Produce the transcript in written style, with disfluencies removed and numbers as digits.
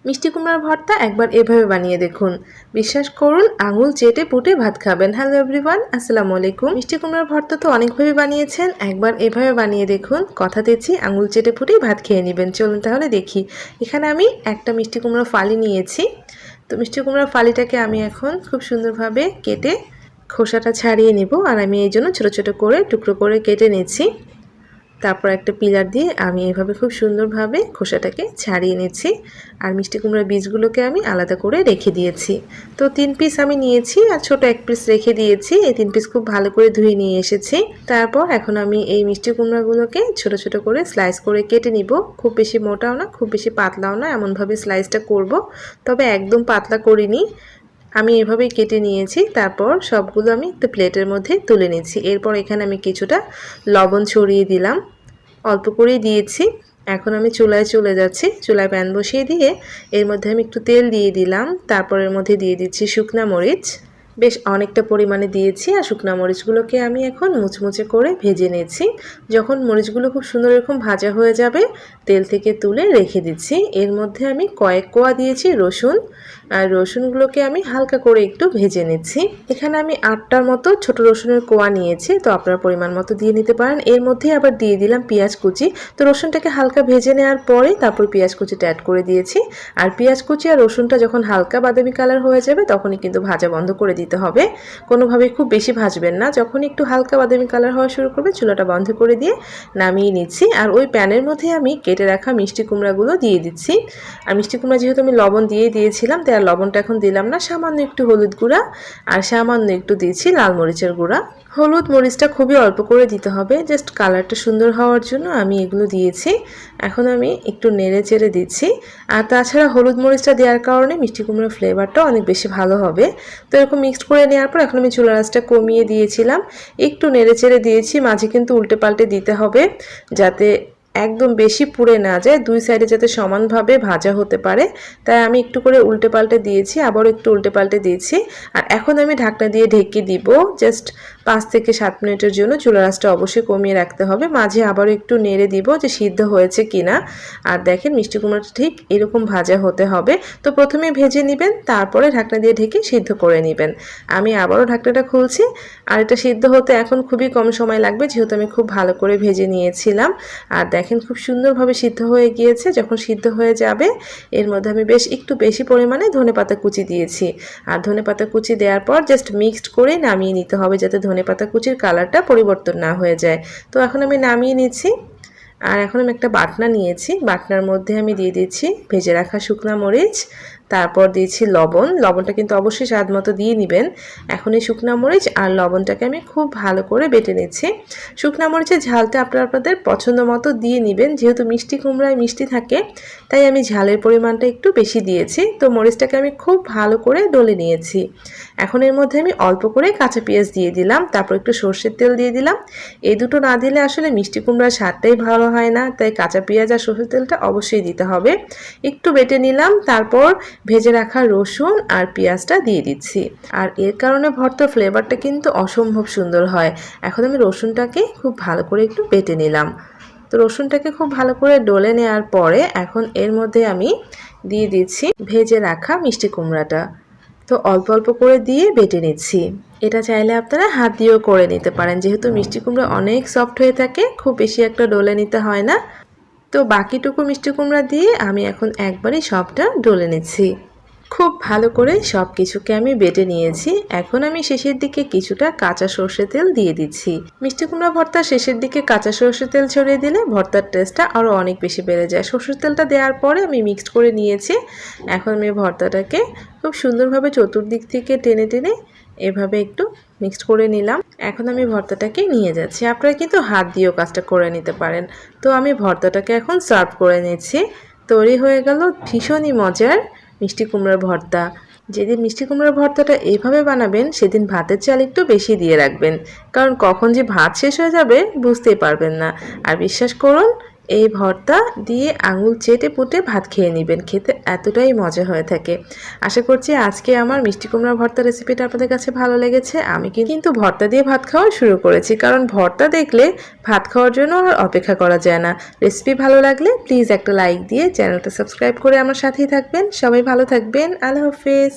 মিষ্টি কুমড়ার ভর্তা একবার এভাবে বানিয়ে দেখুন, বিশ্বাস করুন আঙুল চেটে পুটে ভাত খাবেন। হ্যালো এভরিওয়ান, আসসালামু আলাইকুম। মিষ্টি কুমড়ার ভর্তা তো অনেকভাবে বানিয়েছেন, একবার এভাবে বানিয়ে দেখুন, কথা দিচ্ছি আঙুল চেটে পুটেই ভাত খেয়ে নেবেন। চলুন তাহলে দেখি। এখানে আমি একটা মিষ্টি কুমড়ার ফালি নিয়েছি। তো মিষ্টি কুমড়ার ফালিটাকে আমি এখন খুব সুন্দরভাবে কেটে খোসাটা ছাড়িয়ে নেব। আর আমি এই জন্য ছোটো ছোটো করে টুকরো করে কেটে নিচ্ছি। তারপর একটা পিলার দিয়ে আমি এভাবে খুব সুন্দরভাবে খোসাটাকে ছাড়িয়ে নিচ্ছি। আর মিষ্টি কুমড়ার বীজগুলোকে আমি আলাদা করে রেখে দিয়েছি। তো 3 পিস আমি নিয়েছি আর ছোট 1 পিস রেখে দিয়েছি। এই 3 পিস খুব ভালো করে ধুয়ে নিয়ে এসেছি। তারপর এখন আমি এই মিষ্টি কুমড়াগুলোকে ছোট ছোট করে স্লাইস করে কেটে নিব। খুব বেশি মোটাও না, খুব বেশি পাতলাও না, এমনভাবে স্লাইসটা করব। তবে একদম পাতলা করিনি, আমি এভাবেই কেটে নিয়েছি। তারপর সবগুলো আমি একটা প্লেটের মধ্যে তুলে নিচ্ছি। এরপর এখানে আমি কিছুটা লবণ ছড়িয়ে দিলাম, অল্প করেই দিয়েছি। এখন আমি চুলায় চলে যাচ্ছি। চুলায় প্যান বসিয়ে দিয়ে এর মধ্যে আমি একটু তেল দিয়ে দিলাম। তারপর এর মধ্যে দিয়ে দিচ্ছি শুকনা মরিচ, বেশ অনেকটা পরিমাণে দিয়েছি। আর শুকনা মরিচগুলোকে আমি এখন মুচমুচে করে ভেজে নিয়েছি। যখন মরিচগুলো খুব সুন্দর এরকম ভাজা হয়ে যাবে, তেল থেকে তুলে রেখে দিচ্ছি। এর মধ্যে আমি কয়েক কোয়া দিয়েছি রসুন, আর রসুনগুলোকে আমি হালকা করে একটু ভেজে নিচ্ছি। এখানে আমি 8টার মতো ছোট রসুনের কোয়া নিয়েছি, তো আপনারা পরিমাণ মতো দিয়ে নিতে পারেন। এর মধ্যে আবার দিয়ে দিলাম পেঁয়াজ কুচি। তো রসুনটাকে হালকা ভেজে নেওয়ার পরে তারপর পেঁয়াজ কুচিটা অ্যাড করে দিয়েছি। আর পেঁয়াজ কুচি আর রসুনটা যখন হালকা বাদামি কালার হয়ে যাবে তখনই কিন্তু ভাজা বন্ধ করে দিতে হবে। কোনোভাবেই খুব বেশি ভাজবেন না। যখন একটু হালকা বাদামি কালার হওয়া শুরু করবে চুলাটা বন্ধ করে দিয়ে নামিয়ে নিচ্ছি। আর ওই প্যানের মধ্যে আমি কেটে রাখা মিষ্টি কুমড়াগুলো দিয়ে দিচ্ছি। আর মিষ্টি কুমড়া যেহেতু আমি লবণ দিয়ে দিয়েছিলাম, তাই আর লবণটা এখন দিলাম না। সামান্য একটু হলুদ গুঁড়া আর সামান্য একটু দিয়েছি লাল মরিচের গুঁড়া। হলুদ মরিচটা খুবই অল্প করে দিতে হবে, জাস্ট কালারটা সুন্দর হওয়ার জন্য আমি এগুলো দিয়েছি। এখন আমি একটু নেড়ে চেড়ে দিচ্ছি। আর তাছাড়া হলুদ মরিচটা দেওয়ার কারণে মিষ্টি কুমড়ার ফ্লেভারটা অনেক বেশি ভালো হবে। তো এরকম মিক্সড করে নেওয়ার পর এখন আমি চুলার আঁচটা কমিয়ে দিয়েছিলাম, একটু নেড়ে চেড়ে দিয়েছি। মাঝে কিন্তু উল্টে পাল্টে দিতে হবে যাতে একদম বেশি পুড়ে না যায়, দুই সাইডে যাতে সমানভাবে ভাজা হতে পারে। তাই আমি একটু করে উল্টে পাল্টে দিয়েছি, আবারও একটু উল্টে পাল্টে দিয়েছি। আর এখন আমি ঢাকনা দিয়ে ঢেকে দিব জাস্ট 5 থেকে 7 মিনিটের জন্য। চুলার আঁচটা অবশ্যই কমিয়ে রাখতে হবে। মাঝে আবারও একটু নেড়ে দিব যে সিদ্ধ হয়েছে কিনা। আর দেখেন মিষ্টি কুমড়াটা ঠিক এরকম ভাজা হতে হবে। তো প্রথমে ভেজে নেবেন, তারপরে ঢাকনা দিয়ে ঢেকে সিদ্ধ করে নেবেন। আমি আবারও ঢাকনাটা খুলছি। আর এটা সিদ্ধ হতে এখন খুবই কম সময় লাগবে, যেহেতু আমি খুব ভালো করে ভেজে নিয়েছিলাম। আর দেখেন খুব সুন্দরভাবে সিদ্ধ হয়ে গিয়েছে। যখন সিদ্ধ হয়ে যাবে এর মধ্যে আমি বেশ একটু বেশি পরিমাণে ধনেপাতা কুচি দিয়েছি। আর ধনেপাতা কুচি দেওয়ার পর জাস্ট মিক্সড করে নামিয়ে নিতে হবে, যাতে ধনেপাতা কুচির কালারটা পরিবর্তন না হয়ে যায়। তো এখন আমি নামিয়ে নিচ্ছি। আর এখন আমি একটা বাটনা নিয়েছি, বাটনার মধ্যে আমি দিয়ে দিচ্ছি ভেজে রাখা শুকনা মরিচ, তারপর দিয়েছি লবণ। লবণটা কিন্তু অবশ্যই স্বাদ মতো দিয়ে নেবেন। এখন এই শুকনা মরিচ আর লবণটাকে আমি খুব ভালো করে বেটে নিচ্ছি। শুকনা মরিচের ঝালটা আপনাদের পছন্দ মতো দিয়ে নেবেন, যেহেতু মিষ্টি কুমড়ায় মিষ্টি থাকে তাই আমি ঝালের পরিমাণটা একটু বেশি দিয়েছি। তো মরিচটাকে আমি খুব ভালো করে ডলে নিয়েছি। এখন এর মধ্যে আমি অল্প করে কাঁচা পেঁয়াজ দিয়ে দিলাম, তারপর একটু সর্ষের তেল দিয়ে দিলাম। এই দুটো না দিলে আসলে মিষ্টি কুমড়ার স্বাদটাই ভালো হয় না, তাই কাঁচা পেঁয়াজ আর সর্ষের তেলটা অবশ্যই দিতে হবে। একটু বেটে নিলাম, তারপর ভেজে রাখা রসুন আর পেঁয়াজটা দিয়ে দিচ্ছি। আর এর কারণে ভর্তার ফ্লেভারটা কিন্তু অসম্ভব সুন্দর হয়। এখন আমি রসুনটাকে খুব ভালো করে একটু বেটে নিলাম। তো রসুনটাকে খুব ভালো করে ডলে নেওয়ার পরে এখন এর মধ্যে আমি দিয়ে দিচ্ছি ভেজে রাখা মিষ্টি কুমড়াটা। তো অল্প অল্প করে দিয়ে বেটে নিচ্ছি। এটা চাইলে আপনারা হাত দিয়েও করে নিতে পারেন, যেহেতু মিষ্টি কুমড়া অনেক সফট হয়ে থাকে, খুব বেশি একটা ডলে নিতে হয় না। তো বাকিটুকু মিষ্টি কুমড়া দিয়ে আমি এখন একবারই সবটা ডলে নিচ্ছি। খুব ভালো করে সব কিছুকে আমি বেটে নিয়েছি। এখন আমি শেষের দিকে কিছুটা কাঁচা সর্ষের তেল দিয়ে দিচ্ছি। মিষ্টি কুমড়া ভর্তার শেষের দিকে কাঁচা সর্ষের তেল ছড়িয়ে দিলে ভর্তার টেস্টটা আরও অনেক বেশি বেড়ে যায়। সর্ষের তেলটা দেওয়ার পরে আমি মিক্সড করে নিয়েছি। এখন আমি ভর্তাটাকে খুব সুন্দরভাবে চতুর্দিক থেকে টেনে টেনে এভাবে একটু মিক্সড করে নিলাম। এখন আমি ভর্তাটাকে নিয়ে যাচ্ছি। আপনারা কিন্তু হাত দিয়েও কাজটা করে নিতে পারেন। তো আমি ভর্তাটাকে এখন সার্ভ করে নিচ্ছি। তৈরি হয়ে গেল ভীষণই মজার মিষ্টি কুমড়ার ভর্তা। যেদিন মিষ্টি কুমড়ার ভর্তাটা এইভাবে বানাবেন সেদিন ভাতের চাল একটু বেশি দিয়ে রাখবেন, কারণ কখন যে ভাত শেষ হয়ে যাবে বুঝতেই পারবেন না। আর বিশ্বাস করুন এই ভর্তা দিয়ে আঙুল চেটে পুটে ভাত খেয়ে নেবেন, খেতে এতটাই মজা হয়ে থাকে। আশা করছি আজকে আমার মিষ্টি কুমড়া ভর্তা রেসিপিটা আপনাদের কাছে ভালো লেগেছে। আমি কিন্তু ভর্তা দিয়ে ভাত খাওয়া শুরু করেছি, কারণ ভর্তা দেখলে ভাত খাওয়ার জন্য আর অপেক্ষা করা যায় না। রেসিপি ভালো লাগলে প্লিজ একটা লাইক দিয়ে চ্যানেলটা সাবস্ক্রাইব করে আমার সাথেই থাকবেন। সবাই ভালো থাকবেন। আল্লাহ হাফেজ।